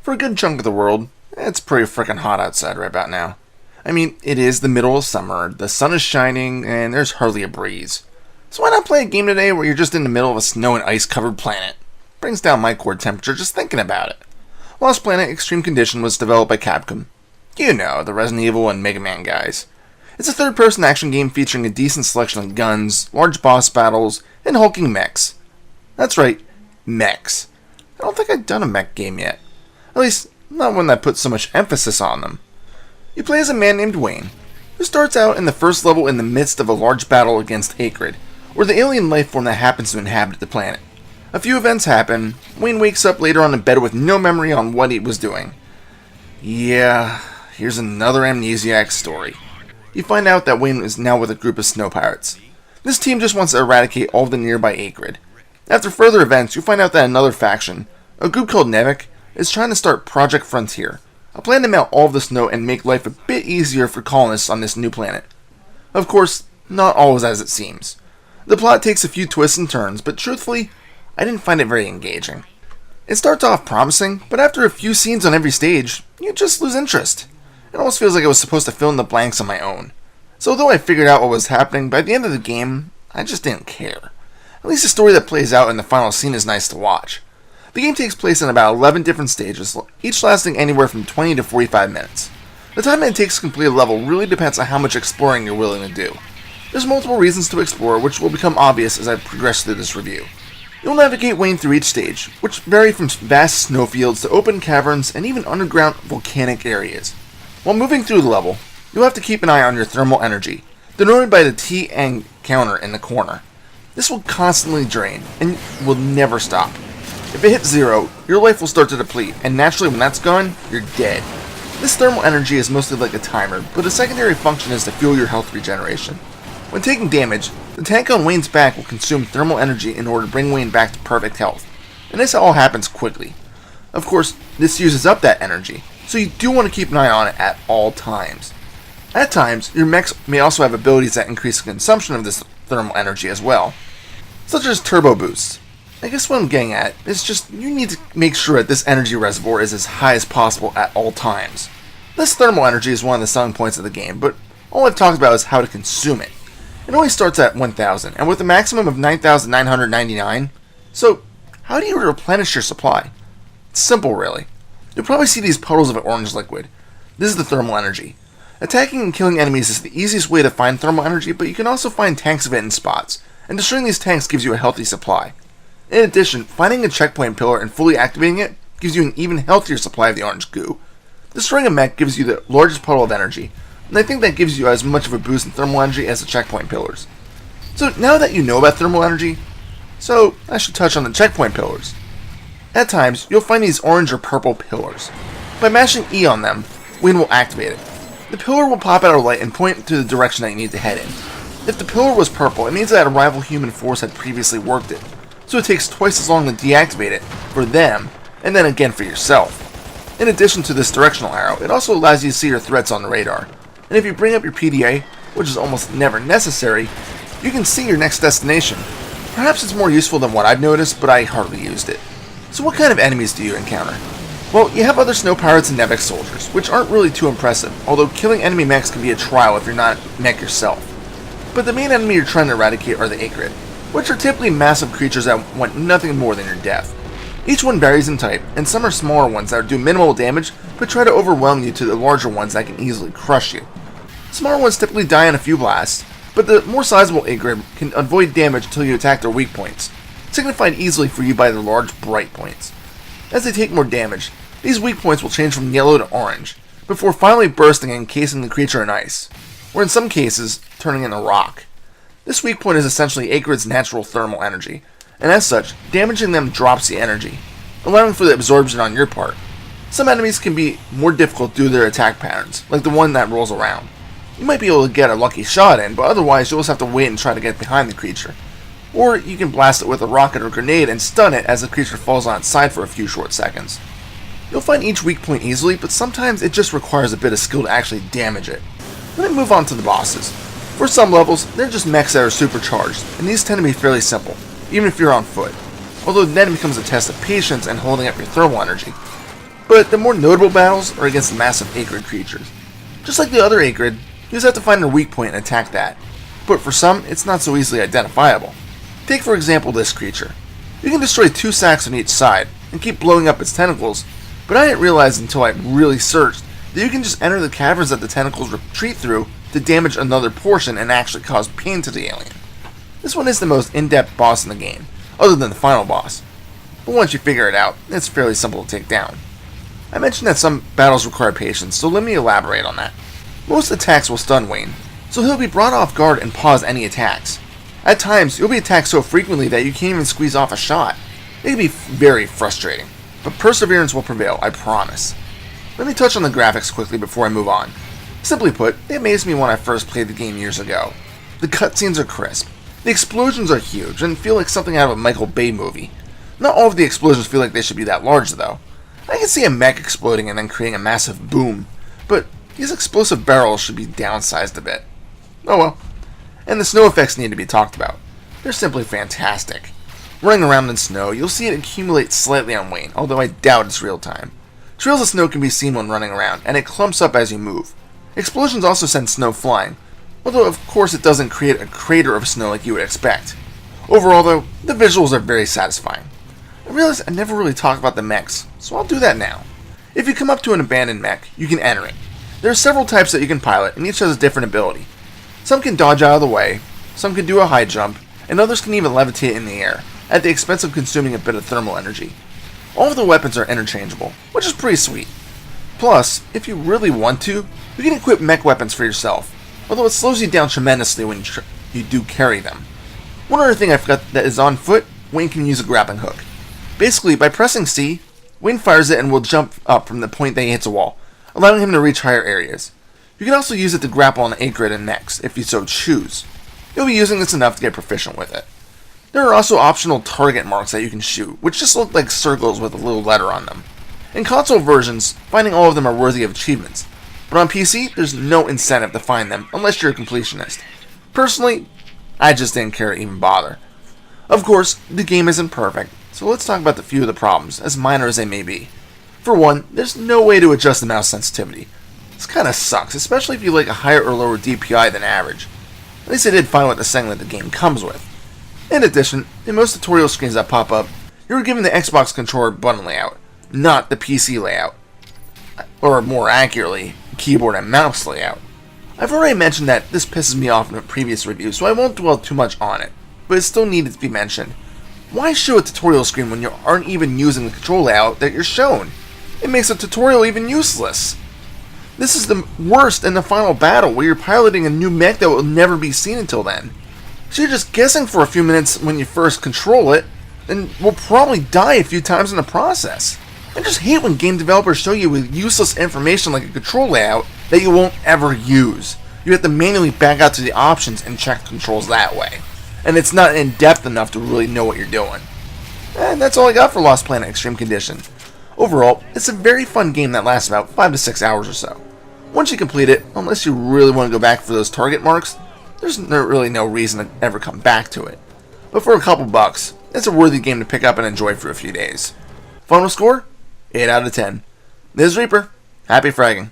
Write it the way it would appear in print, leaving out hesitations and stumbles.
For a good chunk of the world, it's pretty freaking hot outside right about now. I mean, it is the middle of summer, the sun is shining, and there's hardly a breeze. So why not play a game today where you're just in the middle of a snow and ice covered planet? Brings down my core temperature just thinking about it. Lost Planet Extreme Condition was developed by Capcom. You know, the Resident Evil and Mega Man guys. It's a third-person action game featuring a decent selection of guns, large boss battles, and hulking mechs. That's right, mechs. I don't think I've done a mech game yet. At least, not one that puts so much emphasis on them. You play as a man named Wayne, who starts out in the first level in the midst of a large battle against Acrid, or the alien life form that happens to inhabit the planet. A few events happen. Wayne wakes up later on in bed with no memory on what he was doing. Yeah, here's another amnesiac story. You find out that Wayne is now with a group of snow pirates. This team just wants to eradicate all of the nearby Acrid. After further events, you find out that another faction, a group called Mechs, is trying to start Project Frontier, a plan to melt all of the snow and make life a bit easier for colonists on this new planet. Of course, not always as it seems. The plot takes a few twists and turns, but truthfully, I didn't find it very engaging. It starts off promising, but after a few scenes on every stage, you just lose interest. It almost feels like I was supposed to fill in the blanks on my own. So although I figured out what was happening, by the end of the game, I just didn't care. At least the story that plays out in the final scene is nice to watch. The game takes place in about 11 different stages, each lasting anywhere from 20 to 45 minutes. The time it takes to complete a level really depends on how much exploring you're willing to do. There's multiple reasons to explore, which will become obvious as I progress through this review. You'll navigate Wayne through each stage, which vary from vast snowfields to open caverns and even underground volcanic areas. While moving through the level, you'll have to keep an eye on your thermal energy, denoted by the T and counter in the corner. This will constantly drain, and will never stop. If it hits 0, your life will start to deplete, and naturally when that's gone, you're dead. This thermal energy is mostly like a timer, but a secondary function is to fuel your health regeneration. When taking damage, the tank on Wayne's back will consume thermal energy in order to bring Wayne back to perfect health, and this all happens quickly. Of course, this uses up that energy, so you do want to keep an eye on it at all times. At times, your mechs may also have abilities that increase the consumption of this thermal energy as well, such as turbo boosts. I guess what I'm getting at is just you need to make sure that this energy reservoir is as high as possible at all times. This thermal energy is one of the selling points of the game, but all I've talked about is how to consume it. It only starts at 1,000, and with a maximum of 9,999, so how do you replenish your supply? It's simple, really. You'll probably see these puddles of orange liquid. This is the thermal energy. Attacking and killing enemies is the easiest way to find thermal energy, but you can also find tanks of it in spots, and destroying these tanks gives you a healthy supply. In addition, finding a checkpoint pillar and fully activating it gives you an even healthier supply of the orange goo. Destroying a mech gives you the largest puddle of energy, and I think that gives you as much of a boost in thermal energy as the checkpoint pillars. So now that you know about thermal energy, I should touch on the checkpoint pillars. At times, you'll find these orange or purple pillars. By mashing E on them, Wayne will activate it. The pillar will pop out a light and point to the direction that you need to head in. If the pillar was purple, it means that a rival human force had previously worked it, so it takes twice as long to deactivate it for them, and then again for yourself. In addition to this directional arrow, it also allows you to see your threats on the radar. And if you bring up your PDA, which is almost never necessary, you can see your next destination. Perhaps it's more useful than what I've noticed, but I hardly used it. So what kind of enemies do you encounter? Well, you have other snow pirates and Mechs soldiers, which aren't really too impressive, although killing enemy mechs can be a trial if you're not a mech yourself. But the main enemy you're trying to eradicate are the Acrid, which are typically massive creatures that want nothing more than your death. Each one varies in type, and some are smaller ones that do minimal damage, but try to overwhelm you to the larger ones that can easily crush you. Smaller ones typically die in a few blasts, but the more sizable Acrid can avoid damage until you attack their weak points, signified easily for you by their large bright points. As they take more damage, these weak points will change from yellow to orange, before finally bursting and encasing the creature in ice, or in some cases, turning into rock. This weak point is essentially Acrid's natural thermal energy, and as such, damaging them drops the energy, allowing for the absorption on your part. Some enemies can be more difficult due to their attack patterns, like the one that rolls around. You might be able to get a lucky shot in, but otherwise you'll just have to wait and try to get behind the creature. Or you can blast it with a rocket or grenade and stun it as the creature falls on its side for a few short seconds. You'll find each weak point easily, but sometimes it just requires a bit of skill to actually damage it. Let me move on to the bosses. For some levels, they're just mechs that are supercharged, and these tend to be fairly simple, even if you're on foot, although then it becomes a test of patience and holding up your thermal energy. but the more notable battles are against massive Acrid creatures. Just like the other Acrid, you just have to find their weak point and attack that, but for some, it's not so easily identifiable. Take for example this creature. You can destroy 2 sacks on each side, and keep blowing up its tentacles, but I didn't realize until I really searched that you can just enter the caverns that the tentacles retreat through to damage another portion and actually cause pain to the alien. This one is the most in-depth boss in the game, other than the final boss, but once you figure it out, it's fairly simple to take down. I mentioned that some battles require patience, so let me elaborate on that. Most attacks will stun Wayne, so he'll be brought off guard and pause any attacks. At times, you'll be attacked so frequently that you can't even squeeze off a shot. It can be very frustrating, but perseverance will prevail, I promise. Let me touch on the graphics quickly before I move on. Simply put, they amazed me when I first played the game years ago. The cutscenes are crisp, the explosions are huge, and feel like something out of a Michael Bay movie. Not all of the explosions feel like they should be that large though. I can see a mech exploding and then creating a massive boom, but these explosive barrels should be downsized a bit. Oh well. And the snow effects need to be talked about. They're simply fantastic. Running around in snow, you'll see it accumulate slightly on Wayne, although I doubt it's real time. Trails of snow can be seen when running around, and it clumps up as you move. Explosions also send snow flying, although of course it doesn't create a crater of snow like you would expect. Overall though, the visuals are very satisfying. I realize I never really talked about the mechs, so I'll do that now. If you come up to an abandoned mech, you can enter it. There are several types that you can pilot, and each has a different ability. Some can dodge out of the way, some can do a high jump, and others can even levitate in the air, at the expense of consuming a bit of thermal energy. All of the weapons are interchangeable, which is pretty sweet. Plus, if you really want to, you can equip mech weapons for yourself, although it slows you down tremendously when you do carry them. One other thing I forgot that is on foot, Wayne can use a grappling hook. Basically, by pressing C, Wayne fires it and will jump up from the point that he hits a wall, allowing him to reach higher areas. You can also use it to grapple on Acrid and Mechs, if you so choose. You'll be using this enough to get proficient with it. There are also optional target marks that you can shoot, which just look like circles with a little letter on them. In console versions, finding all of them are worthy of achievements, but on PC, there's no incentive to find them unless you're a completionist. Personally, I just didn't care to even bother. Of course, the game isn't perfect, so let's talk about the few of the problems, as minor as they may be. For one, there's no way to adjust the mouse sensitivity. This kinda sucks, especially if you like a higher or lower DPI than average. At least I did find with the setting that the game comes with. In addition, in most tutorial screens that pop up, you were given the Xbox controller button layout, not the PC layout. Or more accurately, keyboard and mouse layout. I've already mentioned that this pisses me off in a previous review, so I won't dwell too much on it, but it still needed to be mentioned. Why show a tutorial screen when you aren't even using the control layout that you're shown? It makes a tutorial even useless. This is the worst in the final battle, where you're piloting a new mech that will never be seen until then. So you're just guessing for a few minutes when you first control it, and will probably die a few times in the process. I just hate when game developers show you with useless information like a control layout that you won't ever use. You have to manually back out to the options and check controls that way. And it's not in depth enough to really know what you're doing. And that's all I got for Lost Planet Extreme Condition. Overall, it's a very fun game that lasts about 5 to 6 hours or so. Once you complete it, unless you really want to go back for those target marks, there's really no reason to ever come back to it. But for a couple bucks, it's a worthy game to pick up and enjoy for a few days. Final score? 8 out of 10. This is Reaper. Happy fragging.